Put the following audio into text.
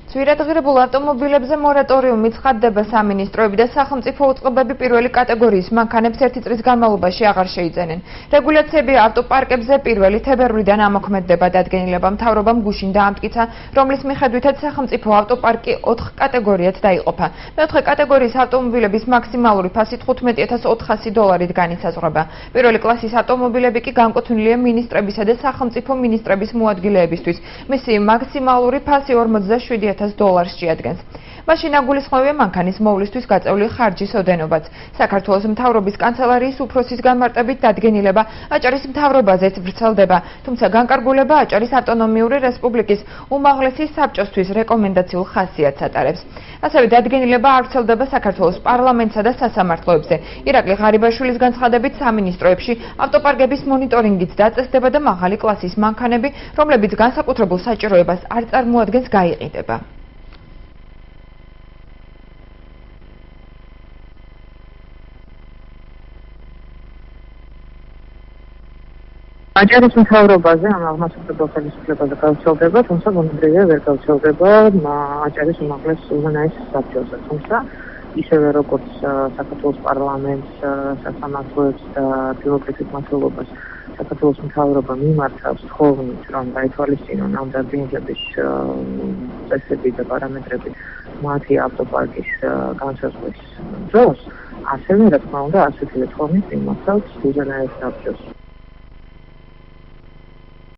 ძვირადღირებულ ავტომობილებზე მორატორიუმი ცხადდება სამინისტროები და სახელმწიფო უწყებები პირველი კატეგორიის მანქანებს ერთი წლის განმავლობაში აღარ შეიძენენ. რეგულაციები ავტოპარკებზე 1 თებერვლიდან ამოქმედდება. დადგენილება მთავრობამ გუშინ დაამტკიცა, რომლის მიხედვითაც სახელმწიფო ავტოპარკი 4 კატეგორიად დაიყოფა. მეოთხე კატეგორიის ავტომობილების მაქსიმალური ფასი $15,400-ით განისაზღვრება. პირველი კლასის ავტომობილები კი განკუთვნილია მინისტრებისა და სახელმწიფო მინისტრების მოადგილეებისთვის. მისი მაქსიმალური ფასი $47,000 შეადგენს. მაშინ აგულისხმევია მანქანის მოვლისთვის გაწეული ხარჯის ოდენობაც. საქართველოს მთავრობის კანცელარიის უფროსის განმარტებით დადგენილება აჭარის მთავრობაზეც ვრცელდება, თუმცა განკარგულება აჭარის ავტონომიური რესპუბლიკის უმაღლესი საბჭოსთვის რეკომენდაციულ ხასიათს ატარებს. ასევე დადგენილება არ ვრცელდება საქართველოს პარლამენტსა და სასამართლოებზე. ირაკლი ღარიბაშვილის განცხადებით სამინისტროებში ავტოპარკების მონიტორინგიც დაწესდება და მაღალი კლასის მანქანები, რომლებიც განსაკუთრებულ საჭიროებას არ წარმოადგენს, გაიყიდება. აჭარის მთავრობაზე ამ აღმასრულებელ ხელისუფლებაზე გავრცელდება, თუმცა ბუნებრივია ვერ გავრცელდება აჭარის უმაღლეს უზენაეს საბჭოზე. თუმცა ისევე როგორც საქართველოს პარლამენტს, სასამართლოებს და ფილოკრიტიკ მმართველობას საქართველოს მთავრობა მიმართავს თხოვნით, რომ გაითვალისწინონ ამ დადგენილების წესები და პარამეტრები მათი ავტოპარკის განსაზღვრის დროს, ასევე რა თქმა უნდა ასეთივე თხოვნით მიმართავს უზენაეს საბჭოს.